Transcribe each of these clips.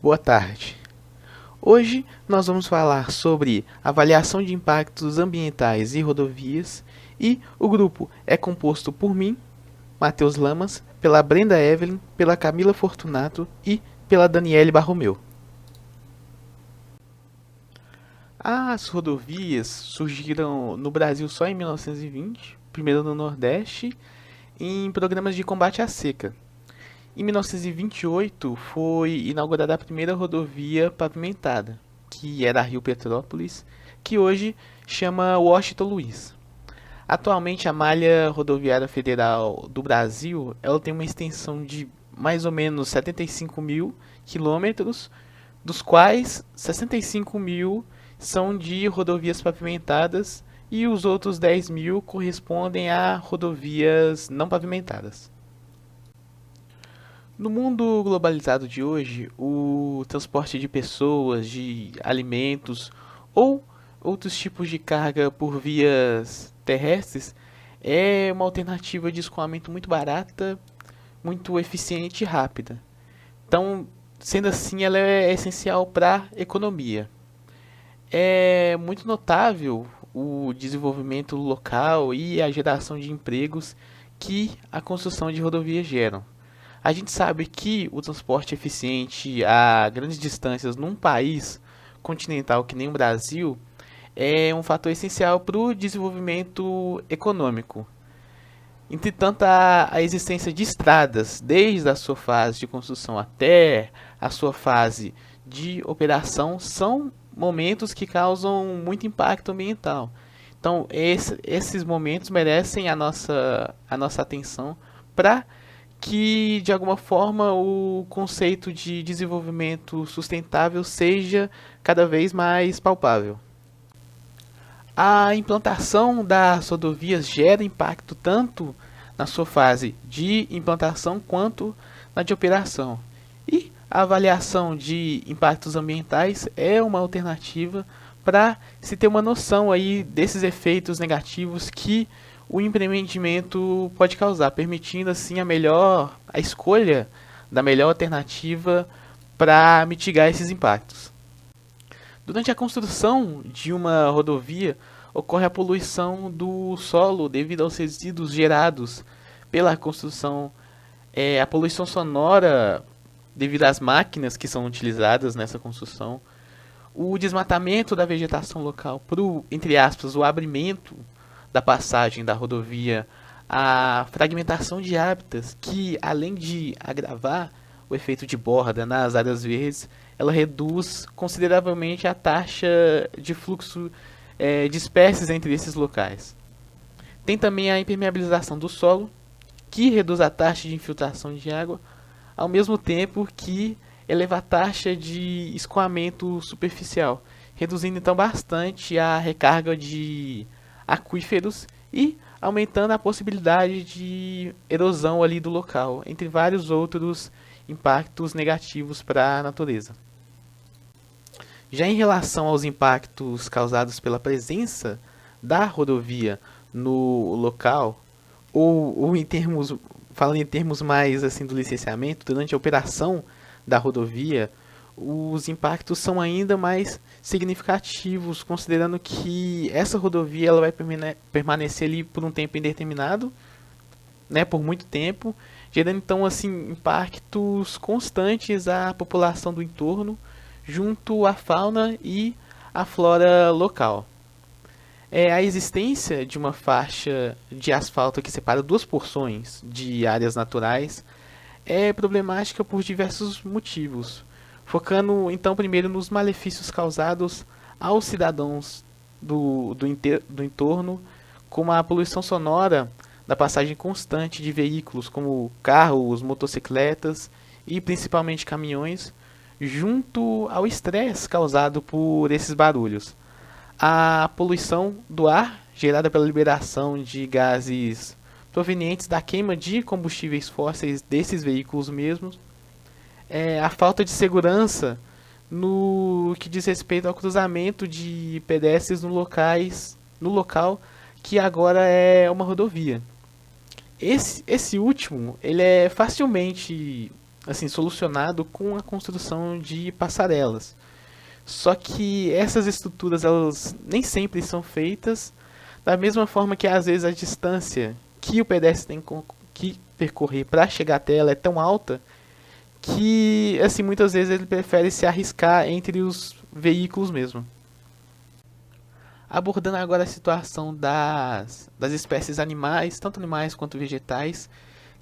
Boa tarde. Hoje nós vamos falar sobre avaliação de impactos ambientais e rodovias e o grupo é composto por mim, Matheus Lamas, pela Brenda Evelyn, pela Camila Fortunato e pela Daniele Barromeu. As rodovias surgiram no Brasil só em 1920, primeiro no Nordeste, em programas de combate à seca. Em 1928 foi inaugurada a primeira rodovia pavimentada, que era a Rio Petrópolis, que hoje chama Washington Luiz. Atualmente a malha rodoviária federal do Brasil, ela tem uma extensão de mais ou menos 75 mil quilômetros, dos quais 65 mil são de rodovias pavimentadas e os outros 10 mil correspondem a rodovias não pavimentadas. No mundo globalizado de hoje, o transporte de pessoas, de alimentos ou outros tipos de carga por vias terrestres é uma alternativa de escoamento muito barata, muito eficiente e rápida. Então, sendo assim, ela é essencial para a economia. É muito notável o desenvolvimento local e a geração de empregos que a construção de rodovias geram. A gente sabe que o transporte eficiente a grandes distâncias num país continental que nem o Brasil é um fator essencial para o desenvolvimento econômico. Entretanto, a existência de estradas, desde a sua fase de construção até a sua fase de operação, são momentos que causam muito impacto ambiental. Então, esses momentos merecem a nossa atenção para que, de alguma forma, o conceito de desenvolvimento sustentável seja cada vez mais palpável. A implantação das rodovias gera impacto tanto na sua fase de implantação quanto na de operação. E a avaliação de impactos ambientais é uma alternativa para se ter uma noção aí desses efeitos negativos que o empreendimento pode causar, permitindo assim a escolha da melhor alternativa para mitigar esses impactos. Durante a construção de uma rodovia, ocorre a poluição do solo devido aos resíduos gerados pela construção, a poluição sonora devido às máquinas que são utilizadas nessa construção, o desmatamento da vegetação local para entre aspas, o abrimento da passagem da rodovia, a fragmentação de hábitats que, além de agravar o efeito de borda nas áreas verdes, ela reduz consideravelmente a taxa de fluxo de espécies entre esses locais. Tem também a impermeabilização do solo, que reduz a taxa de infiltração de água, ao mesmo tempo que eleva a taxa de escoamento superficial, reduzindo então bastante a recarga de aquíferos e aumentando a possibilidade de erosão ali do local, entre vários outros impactos negativos para a natureza. Já em relação aos impactos causados pela presença da rodovia no local, ou em termos, falando em termos mais assim do licenciamento, durante a operação da rodovia, os impactos são ainda mais significativos, considerando que essa rodovia ela vai permanecer ali por um tempo indeterminado, né, por muito tempo, gerando então assim impactos constantes à população do entorno, junto à fauna e à flora local. A existência de uma faixa de asfalto que separa duas porções de áreas naturais é problemática por diversos motivos, focando então primeiro nos malefícios causados aos cidadãos do entorno, como a poluição sonora da passagem constante de veículos como carros, motocicletas e principalmente caminhões, junto ao estresse causado por esses barulhos. A poluição do ar, gerada pela liberação de gases provenientes da queima de combustíveis fósseis desses veículos mesmos, a falta de segurança no que diz respeito ao cruzamento de pedestres no local que agora é uma rodovia. Esse último, ele é facilmente assim, solucionado com a construção de passarelas. Só que essas estruturas elas nem sempre são feitas da mesma forma que às vezes a distância que o pedestre tem que percorrer para chegar até ela é tão alta que assim muitas vezes ele prefere se arriscar entre os veículos mesmo. Abordando agora a situação das espécies animais, tanto animais quanto vegetais,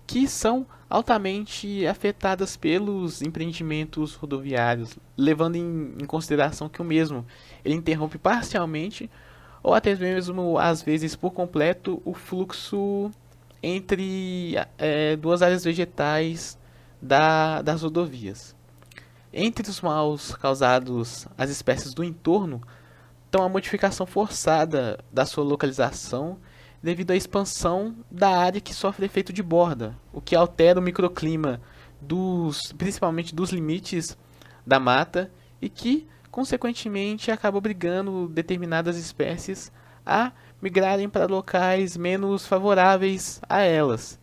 que são altamente afetadas pelos empreendimentos rodoviários, levando em consideração que o mesmo ele interrompe parcialmente ou até mesmo às vezes por completo o fluxo entre duas áreas vegetais das rodovias. Entre os maus causados às espécies do entorno estão a modificação forçada da sua localização devido à expansão da área que sofre efeito de borda, o que altera o microclima principalmente dos limites da mata e que, consequentemente, acaba obrigando determinadas espécies a migrarem para locais menos favoráveis a elas.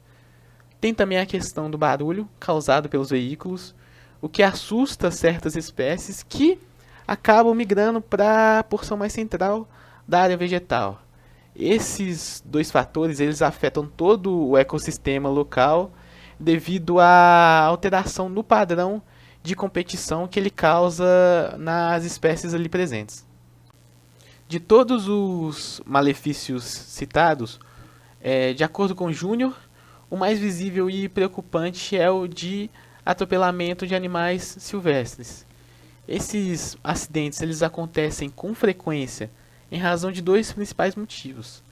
Tem também a questão do barulho causado pelos veículos, o que assusta certas espécies que acabam migrando para a porção mais central da área vegetal. Esses dois fatores eles afetam todo o ecossistema local devido à alteração no padrão de competição que ele causa nas espécies ali presentes. De todos os malefícios citados, de acordo com Júnior, o mais visível e preocupante é o de atropelamento de animais silvestres. Esses acidentes eles acontecem com frequência em razão de dois principais motivos,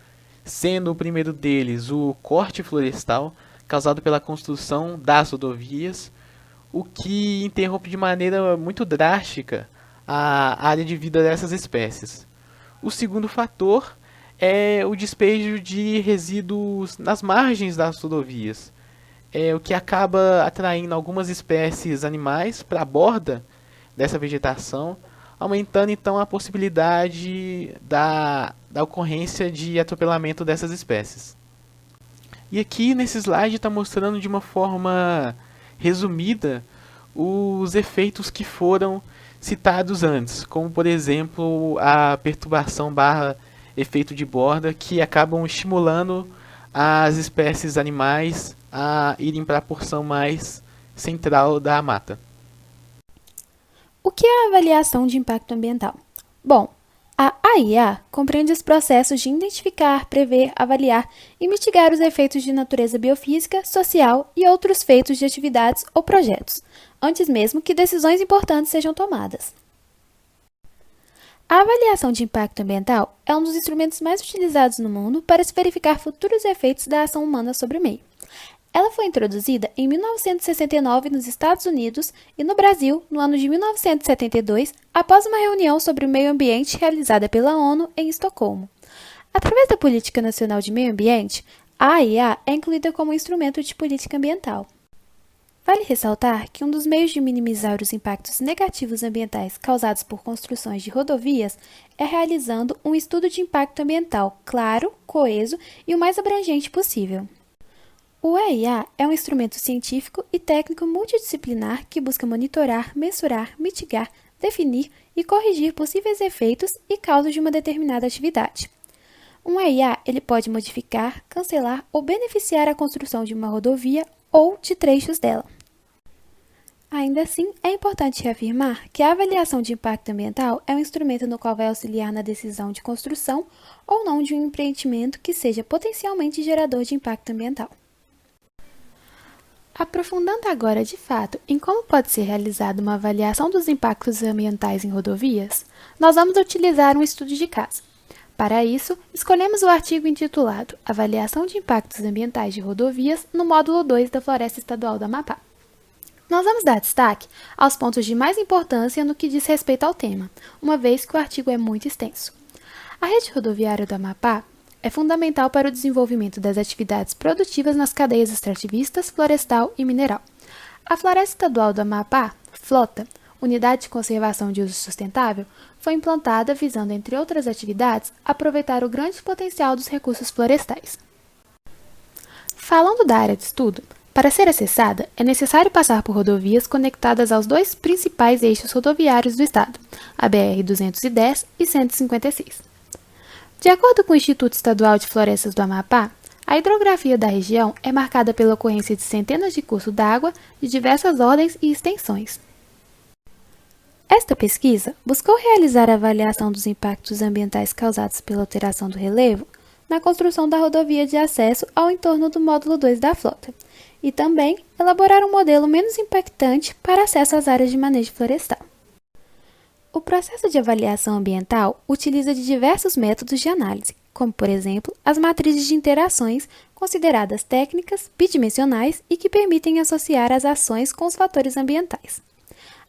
sendo o primeiro deles o corte florestal causado pela construção das rodovias, o que interrompe de maneira muito drástica a área de vida dessas espécies. O segundo fator é o despejo de resíduos nas margens das rodovias, o que acaba atraindo algumas espécies animais para a borda dessa vegetação, aumentando então a possibilidade da ocorrência de atropelamento dessas espécies. E aqui nesse slide está mostrando de uma forma resumida os efeitos que foram citados antes, como por exemplo a perturbação barra efeito de borda, que acabam estimulando as espécies animais a irem para a porção mais central da mata. O que é a avaliação de impacto ambiental? Bom, a AIA compreende os processos de identificar, prever, avaliar e mitigar os efeitos de natureza biofísica, social e outros feitos de atividades ou projetos, antes mesmo que decisões importantes sejam tomadas. A avaliação de impacto ambiental é um dos instrumentos mais utilizados no mundo para se verificar futuros efeitos da ação humana sobre o meio. Ela foi introduzida em 1969 nos Estados Unidos e no Brasil no ano de 1972, após uma reunião sobre o meio ambiente realizada pela ONU em Estocolmo. Através da Política Nacional de Meio Ambiente, a AIA é incluída como instrumento de política ambiental. Vale ressaltar que um dos meios de minimizar os impactos negativos ambientais causados por construções de rodovias é realizando um estudo de impacto ambiental claro, coeso e o mais abrangente possível. O EIA é um instrumento científico e técnico multidisciplinar que busca monitorar, mensurar, mitigar, definir e corrigir possíveis efeitos e causas de uma determinada atividade. Um EIA ele pode modificar, cancelar ou beneficiar a construção de uma rodovia ou de trechos dela. Ainda assim, é importante reafirmar que a avaliação de impacto ambiental é um instrumento no qual vai auxiliar na decisão de construção ou não de um empreendimento que seja potencialmente gerador de impacto ambiental. Aprofundando agora de fato em como pode ser realizada uma avaliação dos impactos ambientais em rodovias, nós vamos utilizar um estudo de caso. Para isso, escolhemos o artigo intitulado Avaliação de Impactos Ambientais de Rodovias no módulo 2 da Floresta Estadual do Amapá. Nós vamos dar destaque aos pontos de mais importância no que diz respeito ao tema, uma vez que o artigo é muito extenso. A rede rodoviária do Amapá é fundamental para o desenvolvimento das atividades produtivas nas cadeias extrativistas, florestal e mineral. A Floresta Estadual do Amapá, FLOTA, Unidade de Conservação de Uso Sustentável, foi implantada visando, entre outras atividades, aproveitar o grande potencial dos recursos florestais. Falando da área de estudo, Para ser acessada, é necessário passar por rodovias conectadas aos dois principais eixos rodoviários do estado, a BR-210 e 156. De acordo com o Instituto Estadual de Florestas do Amapá, a hidrografia da região é marcada pela ocorrência de centenas de cursos d'água de diversas ordens e extensões. Esta pesquisa buscou realizar a avaliação dos impactos ambientais causados pela alteração do relevo na construção da rodovia de acesso ao entorno do módulo 2 da frota, e também elaborar um modelo menos impactante para acesso às áreas de manejo florestal. O processo de avaliação ambiental utiliza de diversos métodos de análise, como, por exemplo, as matrizes de interações, consideradas técnicas, bidimensionais e que permitem associar as ações com os fatores ambientais.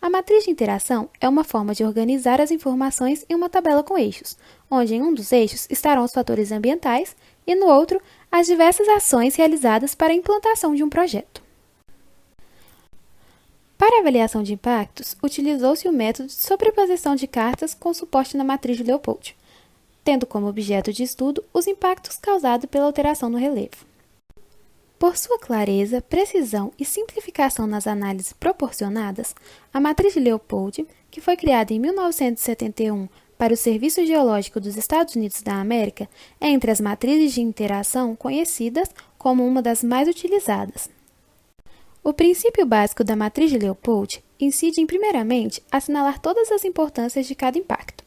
A matriz de interação é uma forma de organizar as informações em uma tabela com eixos, onde em um dos eixos estarão os fatores ambientais e no outro as diversas ações realizadas para a implantação de um projeto. Para a avaliação de impactos, utilizou-se o método de sobreposição de cartas com suporte na matriz de Leopold, tendo como objeto de estudo os impactos causados pela alteração no relevo. Por sua clareza, precisão e simplificação nas análises proporcionadas, a matriz de Leopold, que foi criada em 1971 para o Serviço Geológico dos Estados Unidos da América, é entre as matrizes de interação conhecidas como uma das mais utilizadas. O princípio básico da matriz de Leopold incide em, primeiramente, assinalar todas as importâncias de cada impacto,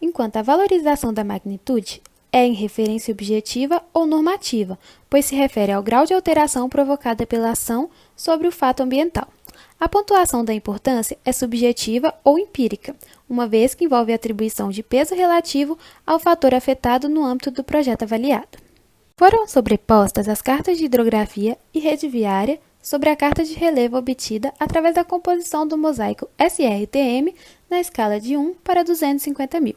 enquanto a valorização da magnitude é em referência objetiva ou normativa, pois se refere ao grau de alteração provocada pela ação sobre o fato ambiental. A pontuação da importância é subjetiva ou empírica, uma vez que envolve a atribuição de peso relativo ao fator afetado no âmbito do projeto avaliado. Foram sobrepostas as cartas de hidrografia e rede viária sobre a carta de relevo obtida através da composição do mosaico SRTM na escala de 1 para 250.000.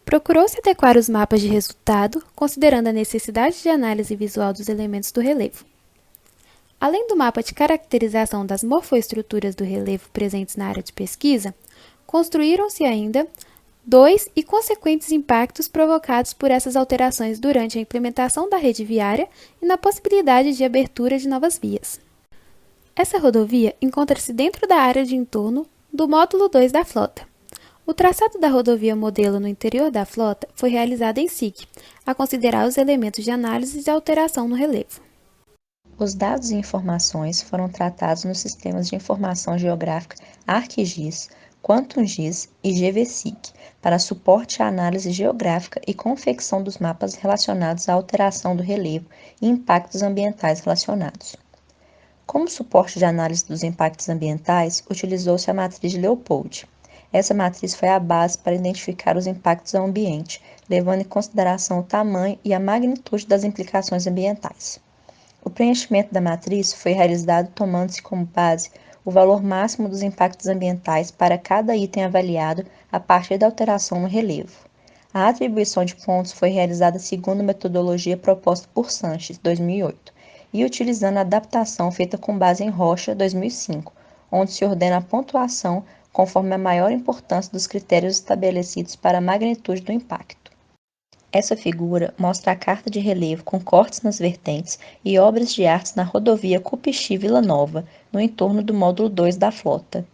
Procurou-se adequar os mapas de resultado, considerando a necessidade de análise visual dos elementos do relevo. Além do mapa de caracterização das morfoestruturas do relevo presentes na área de pesquisa, construíram-se ainda dois e consequentes impactos provocados por essas alterações durante a implementação da rede viária e na possibilidade de abertura de novas vias. Essa rodovia encontra-se dentro da área de entorno do módulo 2 da frota. O traçado da rodovia modelo no interior da frota foi realizado em SIG, a considerar os elementos de análise de alteração no relevo. Os dados e informações foram tratados nos sistemas de informação geográfica ArcGIS, QuantumGIS e GVSIG para suporte à análise geográfica e confecção dos mapas relacionados à alteração do relevo e impactos ambientais relacionados. Como suporte de análise dos impactos ambientais, utilizou-se a matriz de Leopold. Essa matriz foi a base para identificar os impactos ao ambiente, levando em consideração o tamanho e a magnitude das implicações ambientais. O preenchimento da matriz foi realizado tomando-se como base o valor máximo dos impactos ambientais para cada item avaliado a partir da alteração no relevo. A atribuição de pontos foi realizada segundo a metodologia proposta por Sanches, 2008, e utilizando a adaptação feita com base em Rocha, 2005, onde se ordena a pontuação conforme a maior importância dos critérios estabelecidos para a magnitude do impacto. Essa figura mostra a carta de relevo com cortes nas vertentes e obras de arte na rodovia Cupixi-Vila Nova, no entorno do módulo 2 da frota.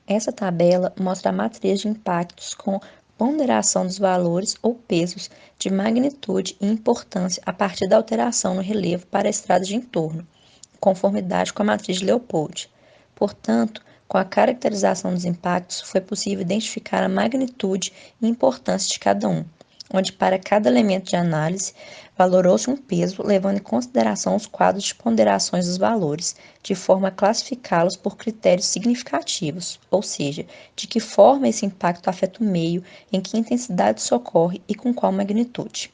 Essa tabela mostra a matriz de impactos com ponderação dos valores ou pesos de magnitude e importância a partir da alteração no relevo para a estrada de entorno, em conformidade com a matriz de Leopold. Portanto, com a caracterização dos impactos, foi possível identificar a magnitude e importância de cada um, onde para cada elemento de análise valorou-se um peso, levando em consideração os quadros de ponderações dos valores, de forma a classificá-los por critérios significativos, ou seja, de que forma esse impacto afeta o meio, em que intensidade socorre e com qual magnitude.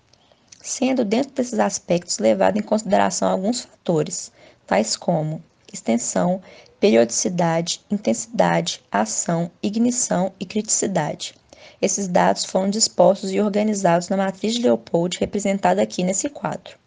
Sendo dentro desses aspectos levado em consideração alguns fatores, tais como extensão, periodicidade, intensidade, ação, ignição e criticidade. Esses dados foram dispostos e organizados na matriz de Leopold, representada aqui nesse quadro.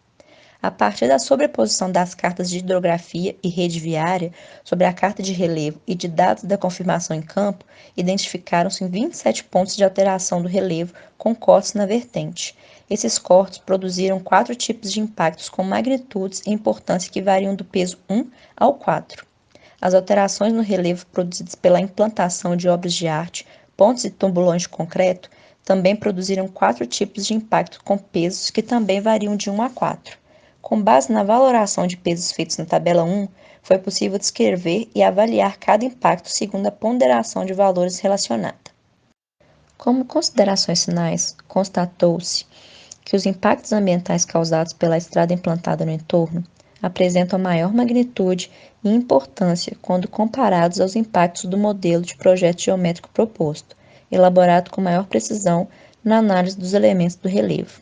A partir da sobreposição das cartas de hidrografia e rede viária sobre a carta de relevo e de dados da confirmação em campo, identificaram-se 27 pontos de alteração do relevo com cortes na vertente. Esses cortes produziram 4 tipos de impactos com magnitudes e importância que variam do peso 1 ao 4. As alterações no relevo produzidas pela implantação de obras de arte, pontes e tumulões de concreto também produziram 4 tipos de impacto com pesos que também variam de 1 a 4. Com base na valoração de pesos feitos na tabela 1, foi possível descrever e avaliar cada impacto segundo a ponderação de valores relacionada. Como considerações finais, constatou-se que os impactos ambientais causados pela estrada implantada no entorno apresentam maior magnitude e importância quando comparados aos impactos do modelo de projeto geométrico proposto, elaborado com maior precisão na análise dos elementos do relevo.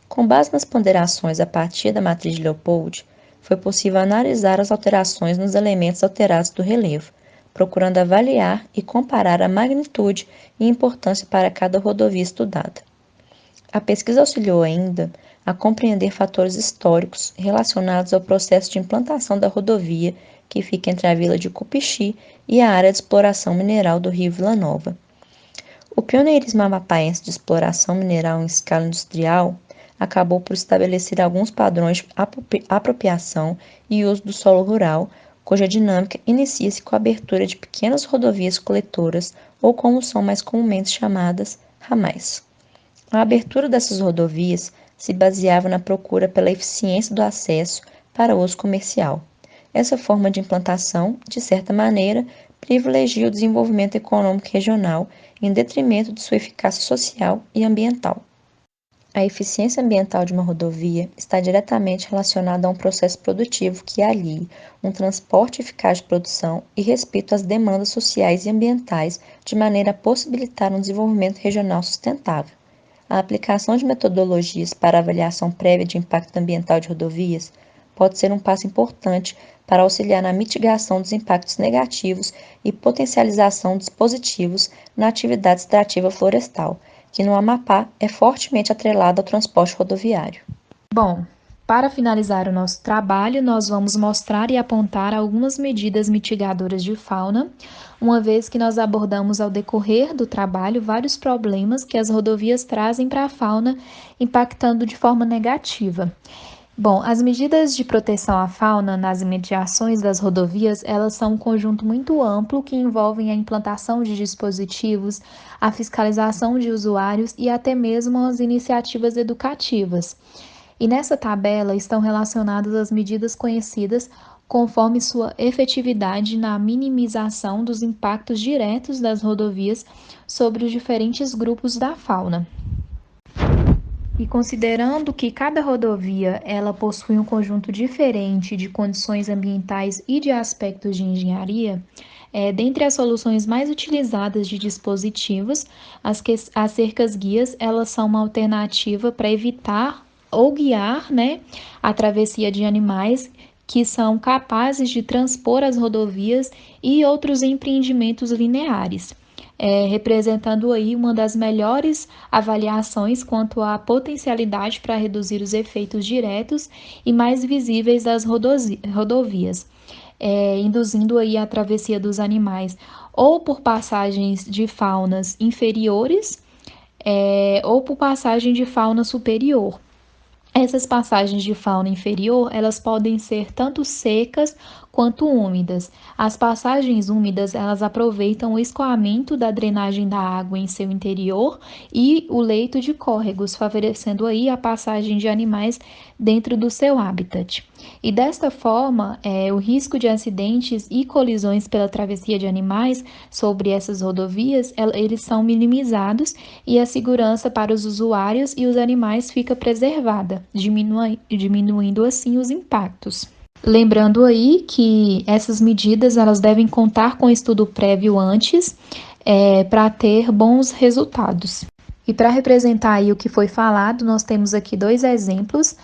Com base nas ponderações a partir da matriz de Leopold, foi possível analisar as alterações nos elementos alterados do relevo, procurando avaliar e comparar a magnitude e importância para cada rodovia estudada. A pesquisa auxiliou ainda a compreender fatores históricos relacionados ao processo de implantação da rodovia que fica entre a vila de Cupixi e a área de exploração mineral do Rio Vila Nova. O pioneirismo amapaense de exploração mineral em escala industrial acabou por estabelecer alguns padrões de apropriação e uso do solo rural, cuja dinâmica inicia-se com a abertura de pequenas rodovias coletoras, ou como são mais comumente chamadas, ramais. A abertura dessas rodovias se baseava na procura pela eficiência do acesso para uso comercial. Essa forma de implantação, de certa maneira, privilegia o desenvolvimento econômico regional em detrimento de sua eficácia social e ambiental. A eficiência ambiental de uma rodovia está diretamente relacionada a um processo produtivo que alie um transporte eficaz de produção e respeito às demandas sociais e ambientais, de maneira a possibilitar um desenvolvimento regional sustentável. A aplicação de metodologias para avaliação prévia de impacto ambiental de rodovias pode ser um passo importante para auxiliar na mitigação dos impactos negativos e potencialização dos positivos na atividade extrativa florestal, que no Amapá é fortemente atrelada ao transporte rodoviário. Bom, para finalizar o nosso trabalho, nós vamos mostrar e apontar algumas medidas mitigadoras de fauna, uma vez que nós abordamos ao decorrer do trabalho vários problemas que as rodovias trazem para a fauna, impactando de forma negativa. Bom, as medidas de proteção à fauna nas imediações das rodovias, elas são um conjunto muito amplo que envolvem a implantação de dispositivos, a fiscalização de usuários e até mesmo as iniciativas educativas. E nessa tabela estão relacionadas as medidas conhecidas conforme sua efetividade na minimização dos impactos diretos das rodovias sobre os diferentes grupos da fauna. E considerando que cada rodovia ela possui um conjunto diferente de condições ambientais e de aspectos de engenharia, dentre as soluções mais utilizadas de dispositivos, as cercas-guias elas são uma alternativa para evitar ou guiar, a travessia de animais que são capazes de transpor as rodovias e outros empreendimentos lineares. Representando aí uma das melhores avaliações quanto à potencialidade para reduzir os efeitos diretos e mais visíveis das rodovias, induzindo aí a travessia dos animais ou por passagens de faunas inferiores ou por passagem de fauna superior. Essas passagens de fauna inferior, elas podem ser tanto secas quanto úmidas. As passagens úmidas, elas aproveitam o escoamento da drenagem da água em seu interior e o leito de córregos, favorecendo aí a passagem de animais dentro do seu habitat. E desta forma, o risco de acidentes e colisões pela travessia de animais sobre essas rodovias, eles são minimizados e a segurança para os usuários e os animais fica preservada, diminuindo assim os impactos. Lembrando aí que essas medidas elas devem contar com estudo prévio antes para ter bons resultados. E para representar aí o que foi falado, nós temos aqui dois exemplos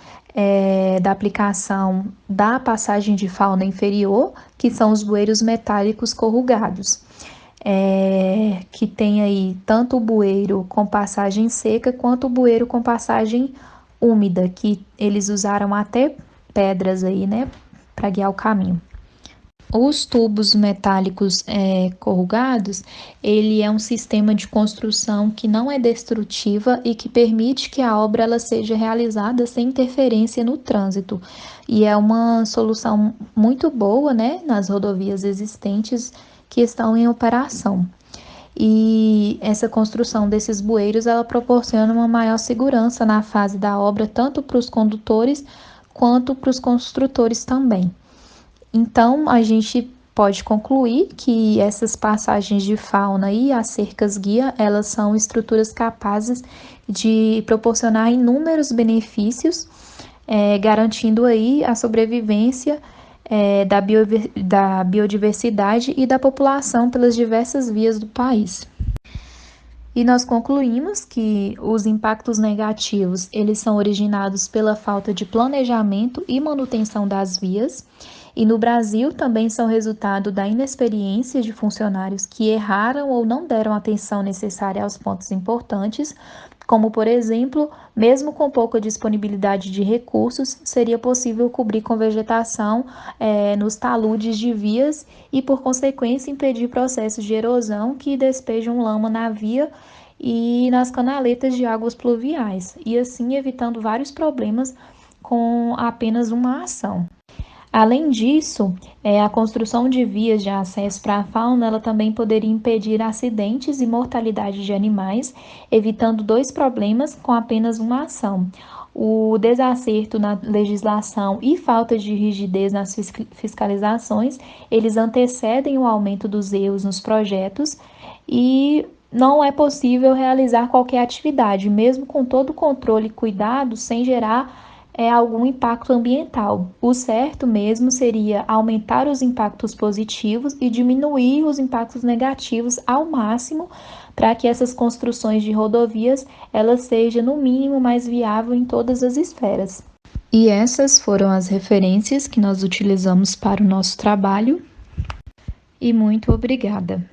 da aplicação da passagem de fauna inferior, que são os bueiros metálicos corrugados, que tem aí tanto o bueiro com passagem seca quanto o bueiro com passagem úmida, que eles usaram até pedras aí, para guiar o caminho. Os tubos metálicos corrugados, ele é um sistema de construção que não é destrutiva e que permite que a obra ela seja realizada sem interferência no trânsito. E é uma solução muito boa, né, nas rodovias existentes que estão em operação. E essa construção desses bueiros, ela proporciona uma maior segurança na fase da obra, tanto para os condutores quanto para os construtores também. Então, a gente pode concluir que essas passagens de fauna e as cercas-guia, elas são estruturas capazes de proporcionar inúmeros benefícios, garantindo aí a sobrevivência da biodiversidade e da população pelas diversas vias do país. E nós concluímos que os impactos negativos, eles são originados pela falta de planejamento e manutenção das vias, e no Brasil também são resultado da inexperiência de funcionários que erraram ou não deram atenção necessária aos pontos importantes, como, por exemplo, mesmo com pouca disponibilidade de recursos, seria possível cobrir com vegetação nos taludes de vias e, por consequência, impedir processos de erosão que despejam lama na via e nas canaletas de águas pluviais, e assim evitando vários problemas com apenas uma ação. Além disso, a construção de vias de acesso para a fauna, ela também poderia impedir acidentes e mortalidade de animais, evitando dois problemas com apenas uma ação. O desacerto na legislação e falta de rigidez nas fiscalizações, eles antecedem o aumento dos erros nos projetos e não é possível realizar qualquer atividade, mesmo com todo o controle e cuidado, sem gerar algum impacto ambiental. O certo mesmo seria aumentar os impactos positivos e diminuir os impactos negativos ao máximo, para que essas construções de rodovias elas sejam no mínimo mais viável em todas as esferas. E essas foram as referências que nós utilizamos para o nosso trabalho. E muito obrigada.